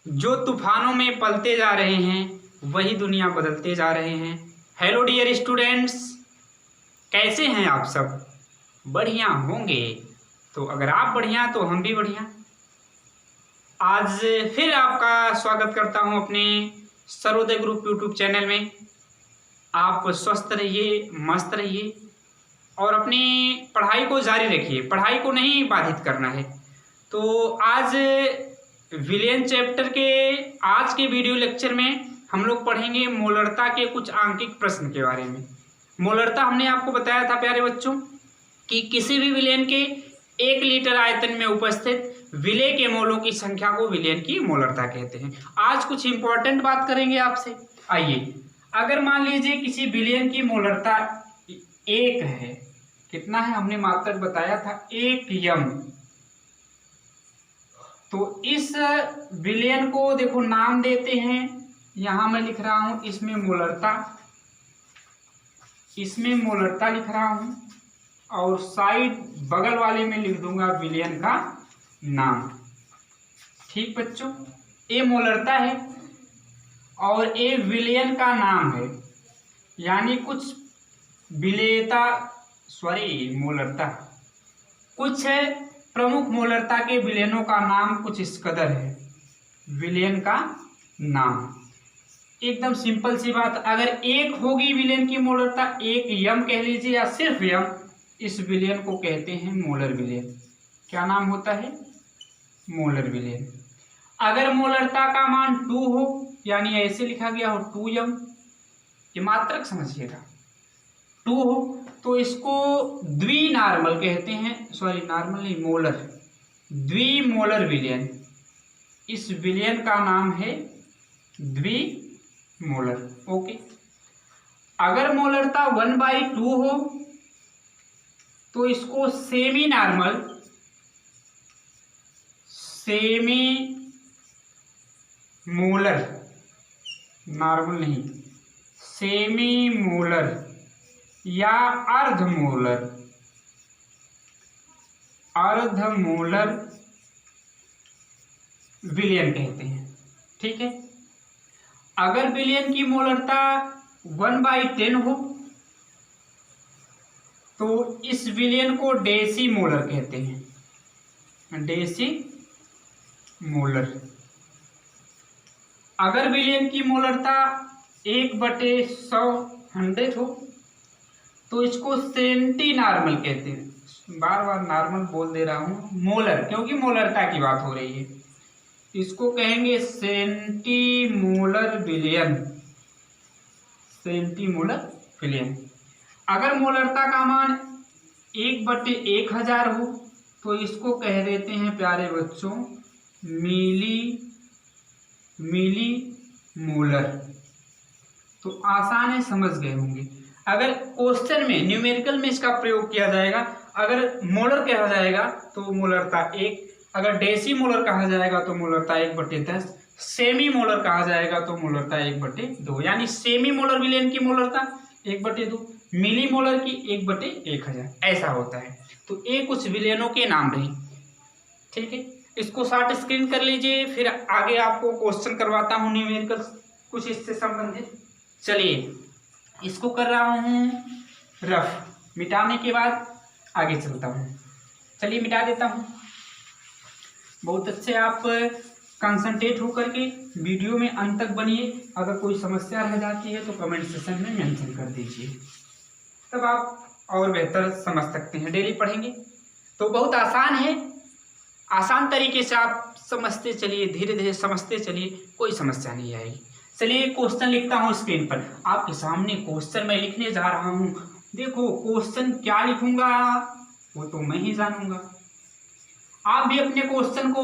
जो तूफानों में पलते जा रहे हैं वही दुनिया बदलते जा रहे हैं। हेलो डियर स्टूडेंट्स, कैसे हैं आप सब? बढ़िया होंगे। तो अगर आप बढ़िया तो हम भी बढ़िया। आज फिर आपका स्वागत करता हूं अपने सर्वोदय ग्रुप यूट्यूब चैनल में। आप स्वस्थ रहिए, मस्त रहिए और अपनी पढ़ाई को जारी रखिए। पढ़ाई को नहीं बाधित करना है। तो आज विलियन चैप्टर के आज के वीडियो लेक्चर में हम लोग पढ़ेंगे मोलरता के कुछ आंकिक प्रश्न के बारे में। मोलरता हमने आपको बताया था प्यारे बच्चों कि किसी भी विलयन के 1 लीटर आयतन में उपस्थित विलय के मोलों की संख्या को विलयन की मोलरता कहते हैं। आज कुछ इंपॉर्टेंट बात करेंगे आपसे। आइए, अगर मान लीजिए किसी विलयन की मोलरता 1 है, कितना है हमने मात्रक बताया था 1 यम, तो इस विलयन को देखो नाम देते हैं। यहां मैं लिख रहा हूं इसमें मोलरता लिख रहा हूं और साइड बगल वाले में लिख दूंगा विलयन का नाम। ठीक बच्चों, ये मोलरता है और ये विलयन का नाम है, यानी कुछ मोलरता कुछ प्रमुख मोलरता के विलयनों का नाम कुछ इस कदर है। विलयन का नाम एकदम सिंपल सी बात, अगर 1 होगी विलयन की मोलरता, 1 यम कह लीजिए या सिर्फ यम, इस विलयन को कहते हैं मोलर विलयन। क्या नाम होता है? मोलर विलयन। अगर मोलरता का मान 2 हो, यानी ऐसे लिखा गया हो 2 यम, ये मात्रक समझिएगा, 2 हो तो इसको द्विनार्मल कहते हैं। नार्मल नहीं, मोलर, द्विमोलर विलयन। इस विलयन का नाम है द्विमोलर। ओके। अगर मोलरता 1/2 हो तो इसको सेमी मोलर, नॉर्मल नहीं, सेमी मोलर या अर्धमोलर विलयन कहते हैं। ठीक है। अगर विलयन की मोलरता 1/10 हो तो इस विलयन को डेसी मोलर कहते हैं। Decimolar. अगर विलयन की मोलरता 1/100 हो तो इसको सेंटी नॉर्मल कहते हैं। बार बार नॉर्मल बोल दे रहा हूं, मोलर, क्योंकि मोलरता की बात हो रही है। इसको कहेंगे सेंटीमोलर विलयन। सेंटीमोलर विलयन। अगर मोलरता का मान 1/1000 हो तो इसको कह देते हैं प्यारे बच्चों मिली मोलर। तो आसान है, समझ गए होंगे। अगर क्वेश्चन में न्यूमेरिकल में इसका प्रयोग किया जाएगा, अगर मोलर कहा जाएगा तो मोलरता 1, अगर डेसी मोलर कहा जाएगा तो मोलरता 1/10, सेमी मोलर कहा जाएगा तो मोलरता 1/2, यानी सेमी मोलर विलयन की मोलरता 1/2, मिली मोलर की 1/1000, ऐसा होता है। तो ये कुछ विलयनों के नाम रहे। ठीक है, इसको शॉर्ट स्क्रीन कर लीजिए, फिर आगे आपको क्वेश्चन करवाता हूँ न्यूमेरिकल कुछ इससे संबंधित। चलिए, इसको कर रहा हूँ रफ, मिटाने के बाद आगे चलता हूँ। चलिए मिटा देता हूँ। बहुत अच्छे आप कंसंट्रेट होकर के वीडियो में अंत तक बनिए। अगर कोई समस्या रह जाती है तो कमेंट सेक्शन में मेंशन कर दीजिए, तब आप और बेहतर समझ सकते हैं। डेली पढ़ेंगे तो बहुत आसान है, आसान तरीके से आप समझते चलिए, धीरे धीरे समझते चलिए, कोई समस्या नहीं आएगी। चलिए क्वेश्चन लिखता हूँ स्क्रीन पर आपके सामने। क्वेश्चन मैं लिखने जा रहा हूँ। देखो क्वेश्चन क्या लिखूंगा वो तो मैं ही जानूंगा। आप भी अपने क्वेश्चन को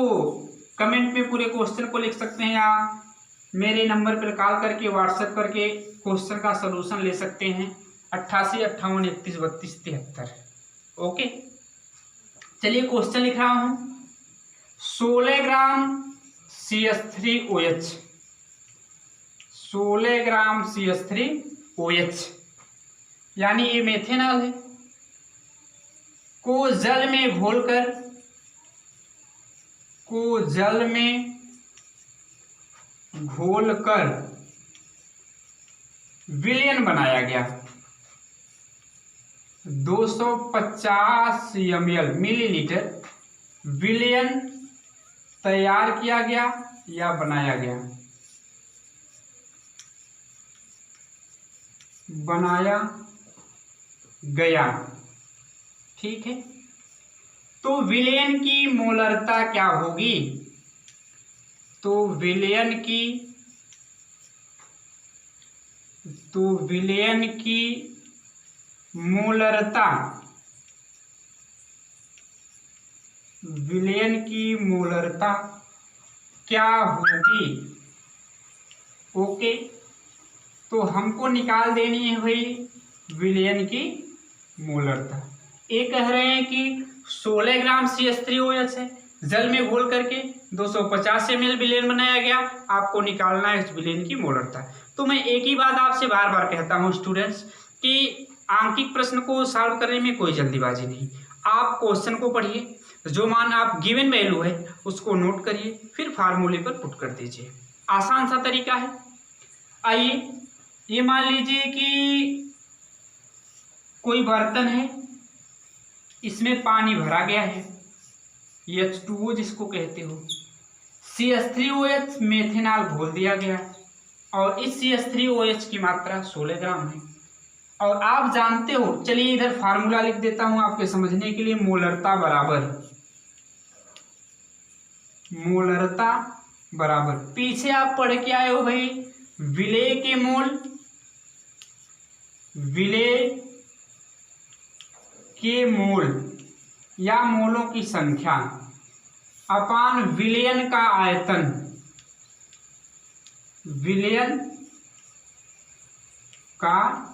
कमेंट में पूरे क्वेश्चन को लिख सकते हैं, या मेरे नंबर पर कॉल करके व्हाट्सएप करके क्वेश्चन का सलूशन ले सकते हैं 88 58 31 32 73। ओके, चलिए क्वेश्चन लिख रहा हूँ। 16 ग्राम CH3OH, 16 ग्राम CH3OH, यानी ये मेथेनॉल है, को जल में घोलकर घोलकर विलयन बनाया गया। 250 ml मिलीलीटर विलयन तैयार किया गया या बनाया गया, बनाया गया। ठीक है, तो विलयन की मोलरता क्या होगी? तो विलयन की मोलरता, विलयन की मोलरता क्या होगी? ओके, तो हमको निकाल देनी है भाई विलयन की मोलरता। ये कह रहे हैं कि 16 ग्राम CH3OH है, जल में घोल करके 250 ml विलयन बनाया गया, आपको निकालना है इस विलयन की मोलरता। तो मैं एक ही बात आपसे बार बार कहता हूँ स्टूडेंट्स कि आंकिक प्रश्न को सॉल्व करने में कोई जल्दीबाजी नहीं। आप क्वेश्चन को पढ़िए, जो मान आप गिवन वैल्यू है उसको नोट करिए, फिर फार्मूले पर पुट कर दीजिए। आसान सा तरीका है। आइए, ये मान लीजिए कि कोई बर्तन है, इसमें पानी भरा गया है, H2O जिसको कहते हो, CH3OH मेथेनॉल घोल दिया गया है और इस CH3OH की मात्रा 16 ग्राम है। और आप जानते हो, चलिए इधर फार्मूला लिख देता हूं आपके समझने के लिए। मोलरता बराबर पीछे आप पढ़ के आए हो भाई, विलेय के मोल, विलेय के मोल या मोलों की संख्या अपान विलयन का आयतन, विलयन का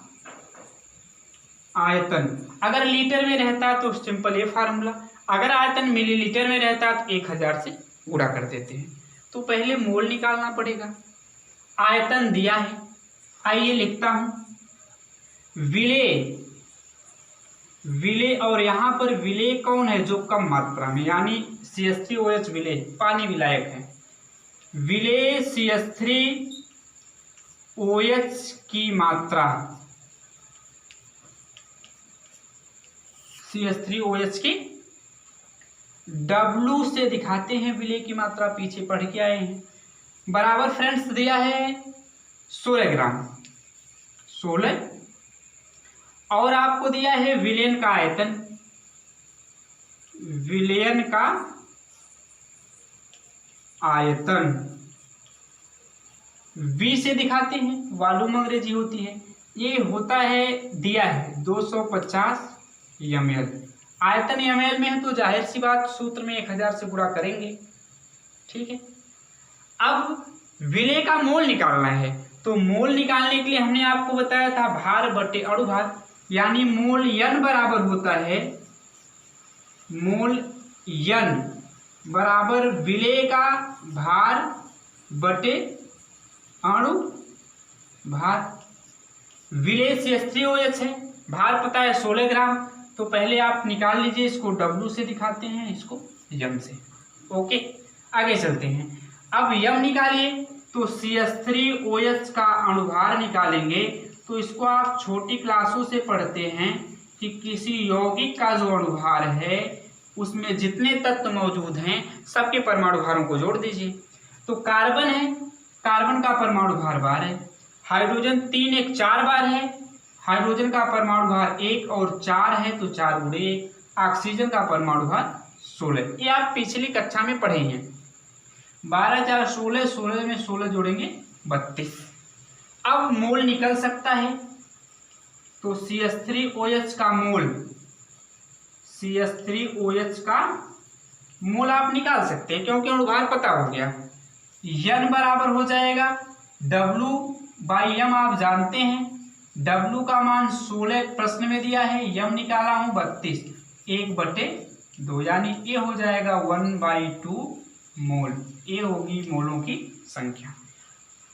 आयतन। अगर लीटर में रहता तो सिंपल ये फार्मूला, अगर आयतन मिलीलीटर में रहता तो 1000 से गुणा कर देते हैं। तो पहले मोल निकालना पड़ेगा, आयतन दिया है। आइए लिखता हूं विलेय, और यहां पर विलेय कौन है? जो कम मात्रा में, यानी CH3OH विलेय, पानी विलायक है। विलेय CH3OH की मात्रा, CH3OH की W से दिखाते हैं विलेय की मात्रा, पीछे पढ़ के आए हैं। बराबर फ्रेंड्स दिया है 16 ग्राम, 16, और आपको दिया है विलयन का आयतन, विलयन का आयतन V से दिखाते हैं, वॉल्यूम अंग्रेजी होती है, ये होता है, दिया है 250 ml। आयतन ml में है तो जाहिर सी बात सूत्र में 1000 से गुणा करेंगे। ठीक है, अब विलेय का मोल निकालना है, तो मोल निकालने के लिए हमने आपको बताया था भार बटे अणुभार, यानी मोल N बराबर होता है, मोल N बराबर विलेय का भार बटे अणु भार। विलेय CH3OH है, भार पता है 16 ग्राम, तो पहले आप निकाल लीजिए, इसको W से दिखाते हैं, इसको M से। ओके, आगे चलते हैं। अब M निकालिए तो CH3OH का अणुभार निकालेंगे, तो इसको आप छोटी क्लासों से पढ़ते हैं कि किसी यौगिक का जो अणुभार है उसमें जितने तत्व मौजूद हैं सबके परमाणु भारों को जोड़ दीजिए। तो कार्बन है, कार्बन का परमाणु भार 12 है, हाइड्रोजन 3 1 4 बार है, हाइड्रोजन का परमाणु भार 1 और 4 है तो 4 गुणे 1, ऑक्सीजन का परमाणु भार 16। ये आप पिछली कक्षा में पढ़े हैं। 12 4 16, 16 में 16 जोड़ेंगे 32। अब मोल निकल सकता है, तो CH3OH का मोल, CH3OH का मोल आप निकाल सकते हैं, क्योंकि अणुभार पता हो गया। N बराबर हो जाएगा W/M, आप जानते हैं W का मान 16 प्रश्न में दिया है, M निकाला हूं 32, 1/2, यानी ये हो जाएगा 1/2 मोल। ये होगी मोलों की संख्या।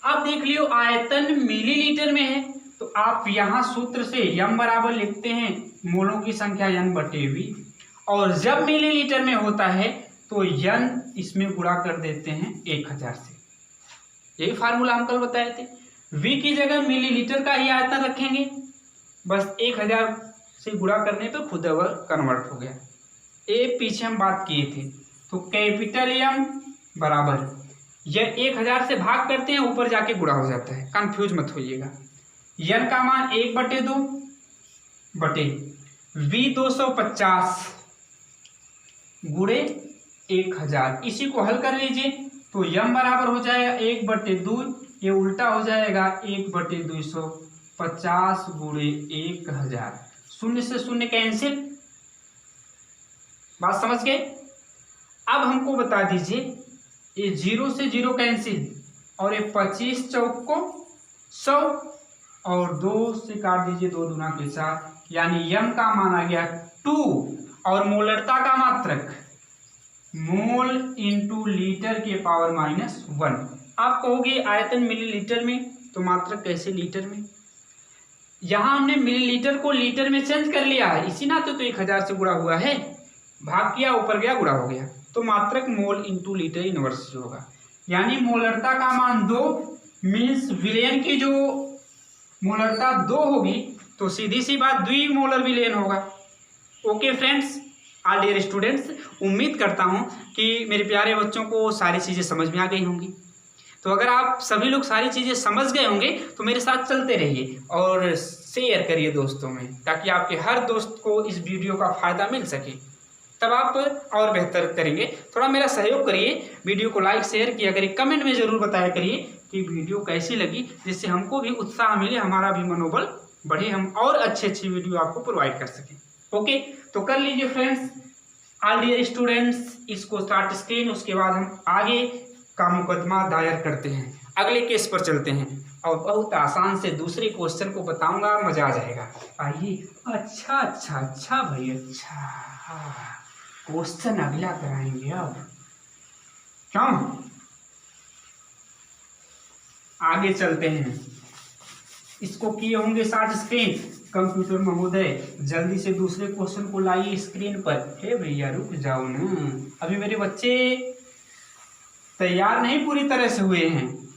अब देख लियो, आयतन मिलीलीटर में है तो आप यहाँ सूत्र से M बराबर लिखते हैं मोलों की संख्या N/V, और जब मिलीलीटर में होता है तो N इसमें गुणा कर देते हैं 1000 से। यही फार्मूला हम कल बताए थे। V की जगह मिलीलीटर का ही आयतन रखेंगे, बस 1000 से गुणा करने पे खुद कन्वर्ट हो गया। ए पीछे हम बात किए थे, तो कैपिटल M बराबर यह 1000 से भाग करते हैं, ऊपर जाके गुणा हो जाता है, कंफ्यूज मत होइएगा। n का मान 1/2 बटे V 250 गुणे 1000, इसी को हल कर लीजिए तो m बराबर हो जाएगा 1/2, ये उल्टा हो जाएगा 1/250 गुणे 1000, शून्य से शून्य कैंसिल। बात समझ गए? अब हमको बता दीजिए, ये 0 से 0 कैंसिल, और ये 25 चौक को 100 और 2 से काट दीजिए, 2 दूना के 4, यानी m का मान आ गया 2 और मोलरता का मात्रक मोल इंटू लीटर के पावर -1। आप कहोगे आयतन मिलीलीटर में, तो मात्रक कैसे लीटर में? यहाँ हमने मिलीलीटर को लीटर में चेंज कर लिया है, इसी नाते तो 1000 से गुणा हुआ है, भाग किया, ऊपर गया, गुणा हो गया, तो मात्रक मोल इंटू लीटर इनवर्स होगा। यानी मोलरता का मान 2 मीन्स विलेन की जो मोलरता 2 होगी, तो सीधी सी बात द्विमोलर विलेन होगा। Okay friends, all dear students, उम्मीद करता हूँ कि मेरे प्यारे बच्चों को सारी चीज़ें समझ में आ गई होंगी। तो अगर आप सभी लोग सारी चीज़ें समझ गए होंगे तो मेरे साथ चलते रहिए और शेयर करिए दोस्तों में, ताकि आपके हर दोस्त को इस वीडियो का फ़ायदा मिल सके, तब आप और बेहतर करेंगे। थोड़ा मेरा सहयोग करिए, वीडियो को लाइक शेयर किया करिए, कमेंट में ज़रूर बताया करिए कि वीडियो कैसी लगी, जिससे हमको भी उत्साह मिले, हमारा भी मनोबल बढ़े, हम और अच्छी वीडियो आपको प्रोवाइड कर सकें। ओके, तो कर लीजिए फ्रेंड्स, ऑल डियर स्टूडेंट्स, इसको स्टार्ट स्क्रीन, उसके बाद हम आगे का मुकदमा दायर करते हैं, अगले केस पर चलते हैं और बहुत आसान से दूसरे क्वेश्चन को बताऊंगा, मजा आ जाएगा। आइए। अच्छा भाई, अच्छा क्वेश्चन अगला कराएंगे अब, क्यों? आगे चलते हैं, इसको किए होंगे स्टार्ट स्क्रीन। कंप्यूटर महोदय जल्दी से दूसरे क्वेश्चन को लाइए स्क्रीन पर। हे भैया रुक जाओ ना, अभी मेरे बच्चे तैयार नहीं पूरी तरह से हुए हैं।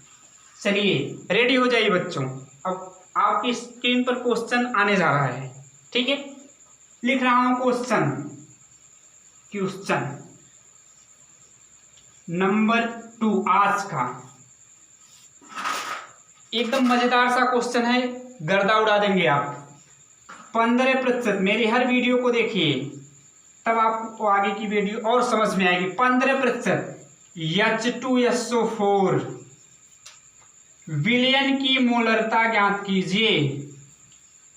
चलिए रेडी हो जाइए बच्चों, अब आपकी स्क्रीन पर क्वेश्चन आने जा रहा है, ठीक है? लिख रहा हूं क्वेश्चन नंबर 2 आज का। एकदम मजेदार सा क्वेश्चन है, गर्दा उड़ा देंगे आप। 15%, मेरी हर वीडियो को देखिए, तब आपको आगे की वीडियो और समझ में आएगी। 15% H2SO4 विलयन की मोलरता ज्ञात कीजिए।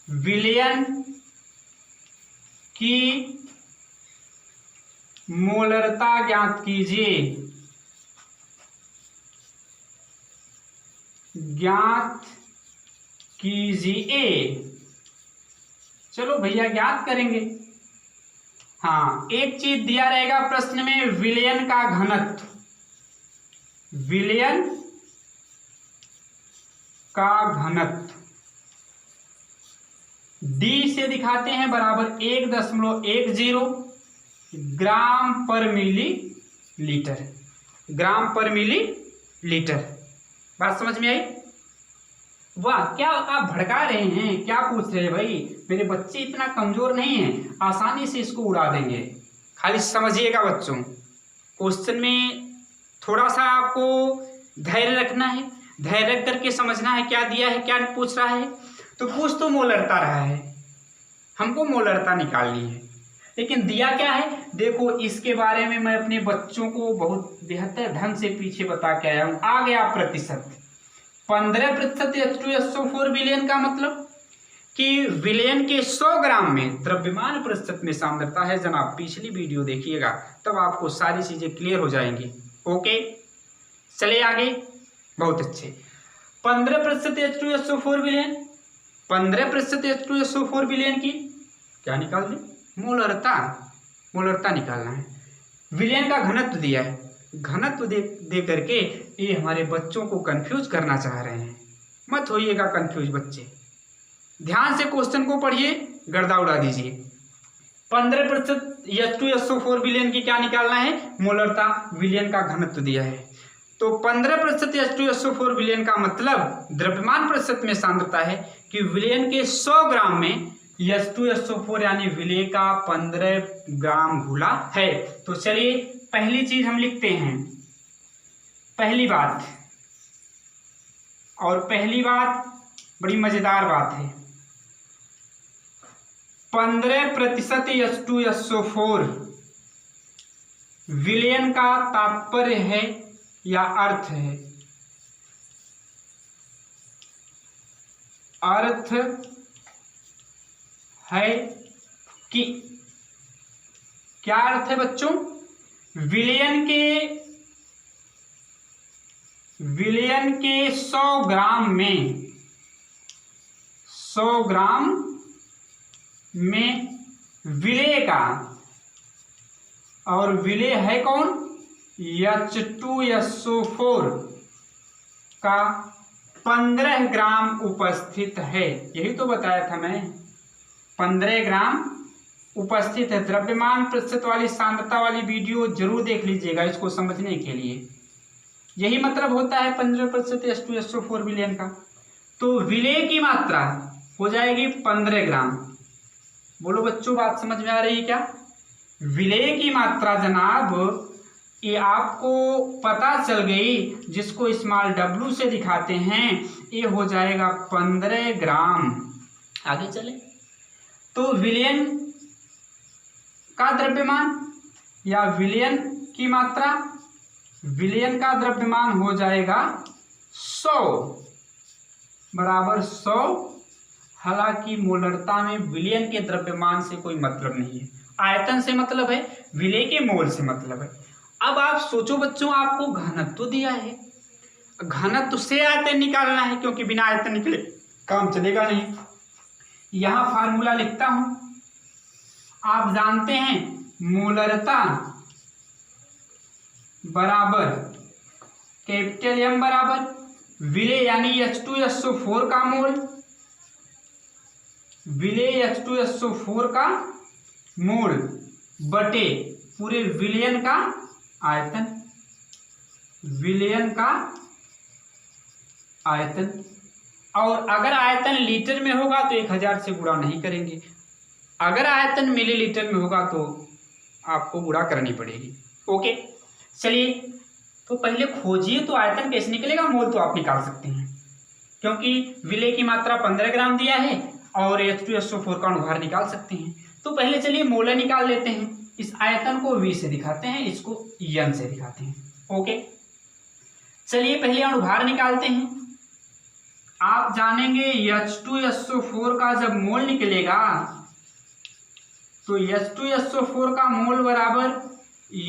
विलयन की मोलरता ज्ञात कीजिए। ज्ञात कीजिए। चलो भैया ज्ञात करेंगे। हाँ, एक चीज दिया रहेगा प्रश्न में, विलयन का घनत्व। विलयन का घनत्व D से दिखाते हैं, बराबर 1.10 ग्राम पर मिलीलीटर। ग्राम पर मिलीलीटर। बात समझ में आई? वाह, क्या आप भड़का रहे हैं, क्या पूछ रहे हैं भाई? मेरे बच्चे इतना कमजोर नहीं हैं, आसानी से इसको उड़ा देंगे। खाली समझिएगा बच्चों, क्वेश्चन में थोड़ा सा आपको धैर्य रखना है, धैर्य रख करके समझना है क्या दिया है, क्या पूछ रहा है। तो पूछ तो मोलरता रहा है, हमको मोलरता निकालनी है, लेकिन दिया क्या है देखो। इसके बारे में मैं अपने बच्चों को बहुत बेहतर ढंग से पीछे बता के आया हूं। आ गया प्रतिशत। 15% H2SO4 विलयन का मतलब कि विलयन के 100 ग्राम में द्रव्यमान प्रतिशत में सांद्रता है। जनाब पिछली वीडियो देखिएगा, तब आपको सारी चीजें क्लियर हो जाएंगी। ओके, चले आगे। बहुत अच्छे। 15% H2SO4 विलयन, 15% H2SO4 विलयन की क्या निकाल दें? मोलरता निकालना है। विलयन का घनत्व दिया है, घनत्व दे करके ये हमारे बच्चों को कंफ्यूज करना चाह रहे हैं। मत होइएगा कंफ्यूज बच्चे, ध्यान से क्वेश्चन को पढ़िए, गर्दा उड़ा दीजिए। 15% H2SO4 विलयन की क्या निकालना है? मोलरता। विलयन का घनत्व दिया है, तो 15% H2SO4 विलयन का मतलब द्रव्यमान प्रतिशत में सांद्रता है कि विलयन के 100 ग्राम में H2SO4 यानी विलय का 15 ग्राम घुला है। तो चलिए पहली चीज हम लिखते हैं, पहली बात, और पहली बात बड़ी मजेदार बात है। 15% H2SO4 विलयन का तात्पर्य है या अर्थ है? अर्थ है कि, क्या अर्थ है बच्चों? विलयन के 100 ग्राम में 100 ग्राम में विलय का, और विलय है कौन? H2SO4 का 15 ग्राम उपस्थित है। यही तो बताया था मैं, 15 ग्राम उपस्थित है। द्रव्यमान प्रतिशत वाली सांद्रता वाली वीडियो जरूर देख लीजिएगा इसको समझने के लिए। यही मतलब होता है 15% H2SO4 विलयन का। तो विलय की मात्रा हो जाएगी 15 ग्राम। बोलो बच्चों, बात समझ में आ रही है क्या? विलय की मात्रा जनाब ये आपको पता चल गई, जिसको स्मॉल w से दिखाते हैं, ये हो जाएगा 15 ग्राम। आगे चले तो विलयन का द्रव्यमान या विलयन की मात्रा, विलयन का द्रव्यमान हो जाएगा 100 बराबर 100। हालांकि मोलरता में विलयन के द्रव्यमान से कोई मतलब नहीं है, आयतन से मतलब है, विलय के मोल से मतलब है। अब आप सोचो बच्चों, आपको घनत्व दिया है, घनत्व से आयतन निकालना है, क्योंकि बिना आयतन निकले काम चलेगा नहीं। यहां फार्मूला लिखता हूं। आप जानते हैं मोलरता बराबर कैपिटल M बराबर विलय यानी H2SO4 का मोल, विलय H2SO4 का मोल बटे पूरे विलयन का आयतन, विलयन का आयतन। और अगर आयतन लीटर में होगा तो 1000 से गुणा नहीं करेंगे, अगर आयतन मिलीलीटर में होगा तो आपको गुणा करनी पड़ेगी। ओके चलिए, तो पहले खोजिए तो आयतन कैसे निकलेगा, मोल तो आप निकाल सकते हैं, क्योंकि विलय की मात्रा 15 ग्राम दिया है और H2SO4 का अनुभार निकाल सकते हैं। तो पहले चलिए मोलर निकाल लेते हैं। इस आयतन को V से दिखाते हैं, इसको N से दिखाते हैं। ओके चलिए पहले अनुभार निकालते हैं। आप जानेंगे H2SO4 का जब मोल निकलेगा तो H2SO4 का मोल बराबर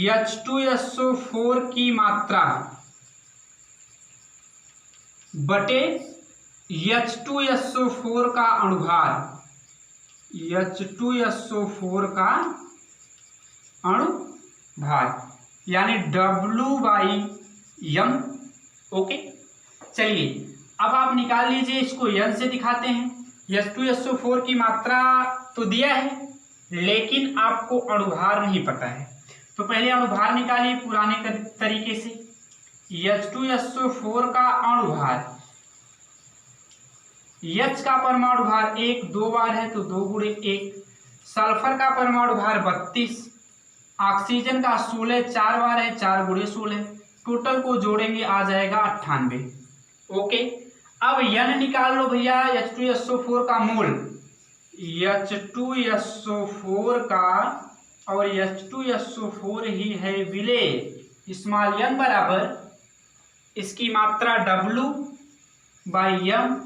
H2SO4 की मात्रा बटे H2SO4 का अनुभार, H2SO4 का अनुभार यानी W/M। ओके चलिए अब आप निकाल लीजिए, इसको N से दिखाते हैं। H2SO4 की मात्रा तो दिया है लेकिन आपको अनुभार नहीं पता है, तो पहले अनुभार निकालिए पुराने तरीके से। H2SO4 का अनुभार, H का परमाणु भार 1 2 बार है तो 2 × 1, सल्फर का परमाणु भार 32, ऑक्सीजन का 16 4 बार है 4 × 16, टोटल को जोड़ेंगे आ जाएगा 98। ओके अब N निकाल लो भैया, H2SO4 का मोल, H2SO4 का, और H2SO4 ही है विलय, स्मॉल n बराबर इसकी मात्रा W/M।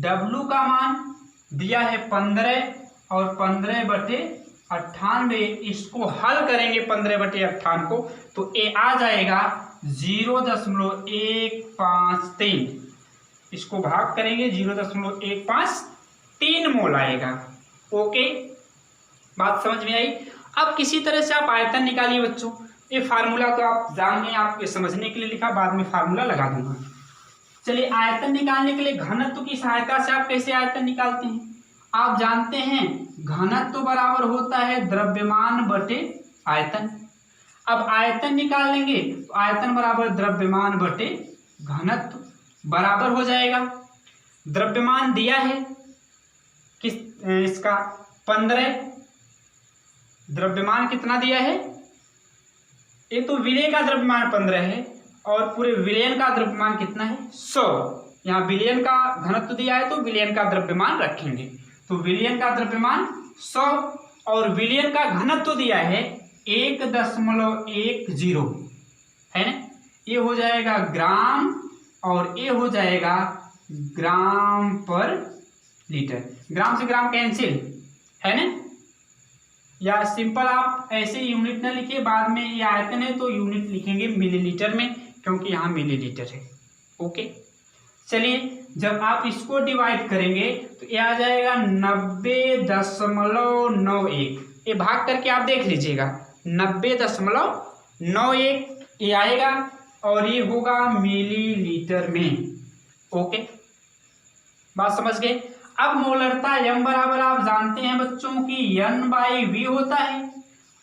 W का मान दिया है 15 और 15/98, इसको हल करेंगे 15/58 को तो ये आ जाएगा 0.153, इसको भाग करेंगे 0.153 मोल आएगा। ओके बात समझ में आई। अब किसी तरह से आप आयतन निकालिए बच्चों, ये फार्मूला तो आप जान गए, आपके समझने के लिए लिखा, बाद में फार्मूला लगा दूंगा। चलिए आयतन निकालने के लिए घनत्व की सहायता से आप कैसे आयतन निकालते हैं? आप जानते हैं घनत्व बराबर होता है द्रव्यमान बटे आयतन। अब आयतन निकाल लेंगे तो आयतन बराबर द्रव्यमान बटे घनत्व बराबर हो जाएगा। द्रव्यमान दिया है किस इसका 15, द्रव्यमान कितना दिया है, एक तो विलय का द्रव्यमान 15 है और पूरे विलयन का द्रव्यमान कितना है 100। यहाँ विलयन का घनत्व दिया है तो विलयन का द्रव्यमान रखेंगे, तो विलयन का द्रव्यमान 100 और विलयन का घनत्व दिया है 1.10 है ना, ये हो जाएगा ग्राम और ये हो जाएगा ग्राम पर लीटर। ग्राम से ग्राम कैंसिल है ना, या सिंपल आप ऐसे यूनिट ना लिखिए, बाद में ये आयतन है तो यूनिट लिखेंगे मिलीलीटर में, क्योंकि यहाँ मिलीलीटर है। ओके, चलिए जब आप इसको डिवाइड करेंगे तो ये आ जाएगा 90.91। ये भाग करके आप देख लीजिएगा 90.91 ये आएगा और ये होगा मिलीलीटर में। ओके, बात समझ गए। अब मोलरता m बराबर आप जानते हैं बच्चों की N/V होता है,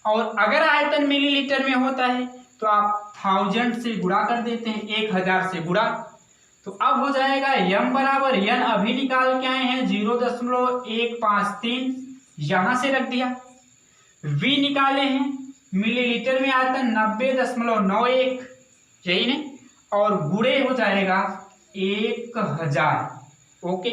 और अगर आयतन मिलीलीटर में होता है तो आप 1000 से गुणा कर देते हैं, 1000 से गुणा। तो अब हो जाएगा m बराबर n अभी निकाल के आए हैं 0.153, यहां से रख दिया। v निकाले हैं मिलीलीटर में आयतन 90.91, यही ने, और गुणे हो जाएगा 1000। ओके,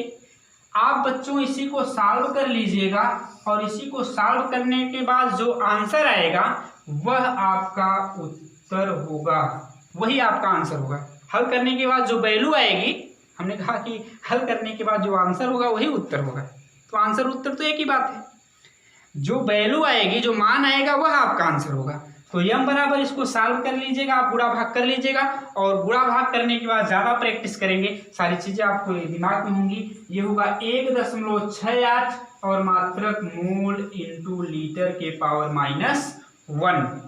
आप बच्चों इसी को सॉल्व कर लीजिएगा और इसी को सॉल्व करने के बाद जो आंसर आएगा वह आपका उत्तर होगा, वही आपका आंसर होगा। हल करने के बाद जो वैल्यू आएगी, हमने कहा कि हल करने के बाद जो आंसर होगा वही उत्तर होगा, तो आंसर उत्तर तो एक ही बात है, जो वैल्यू आएगी, जो मान आएगा वह आपका आंसर होगा। तो m बराबर इसको सॉल्व कर लीजिएगा, आप गुणा भाग कर लीजिएगा, और गुणा भाग करने के बाद ज़्यादा प्रैक्टिस करेंगे, सारी चीज़ें आपको दिमाग में होंगी। ये होगा 1.68 और मात्रक मोल इंटू लीटर के पावर -1।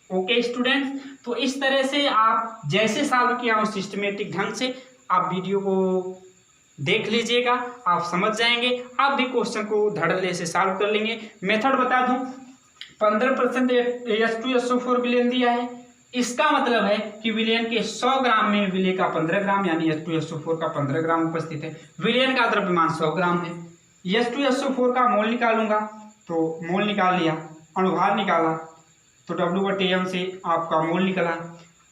ओके स्टूडेंट, तो इस तरह से आप जैसे सॉल्व किया हो सिस्टमेटिक ढंग से आप वीडियो को देख लीजिएगा, आप समझ जाएंगे, आप भी क्वेश्चन को धड़ल्ले से सॉल्व कर लेंगे। मेथड बता दूं, 15% H2SO4 विलयन दिया है, इसका मतलब है कि विलयन के 100 ग्राम में विलय का 15 ग्राम यानी H2SO4 का 15 ग्राम उपस्थित है। विलयन का द्रव्यमान 100 ग्राम है। H2SO4 का मोल निकालूंगा तो मोल निकाल लिया, अणुभार निकाला तो W/m से आपका मोल निकला।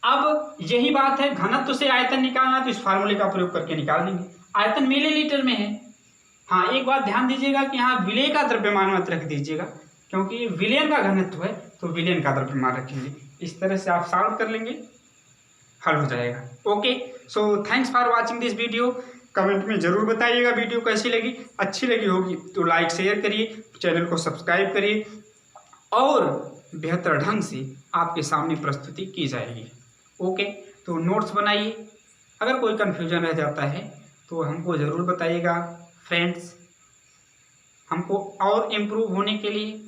अब यही बात है, घनत्व से आयतन निकालना तो इस फार्मूले का प्रयोग करके निकाल लेंगे। आयतन मिलीलीटर में है। हाँ, एक बात ध्यान दीजिएगा कि यहाँ विलय का द्रव्यमान मत रख दीजिएगा, क्योंकि विलयन का घनत्व है तो विलयन का द्रव्यमान रखेंगे। इस तरह से आप सॉल्व कर लेंगे, हल हो जाएगा। Okay, so thanks for watching this video. Comment में ज़रूर बताइएगा वीडियो कैसी लगी। अच्छी लगी होगी तो लाइक शेयर करिए, चैनल को सब्सक्राइब करिए, और बेहतर ढंग से आपके सामने प्रस्तुति की जाएगी। ओके, तो नोट्स बनाइए। अगर कोई कन्फ्यूजन रह जाता है तो हमको ज़रूर बताइएगा फ्रेंड्स। हमको और इम्प्रूव होने के लिए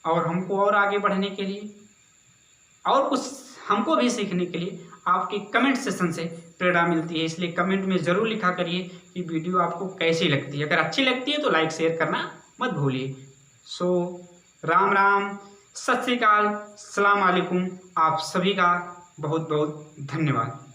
और हमको और आगे बढ़ने के लिए और कुछ हमको भी सीखने के लिए आपके कमेंट सेशन से प्रेरणा मिलती है। इसलिए कमेंट में ज़रूर लिखा करिए कि वीडियो आपको कैसी लगती है। अगर अच्छी लगती है तो लाइक शेयर करना मत भूलिए। सो राम राम, सत श्री अकाल, सलाम अलैकुम। आप सभी का बहुत बहुत धन्यवाद।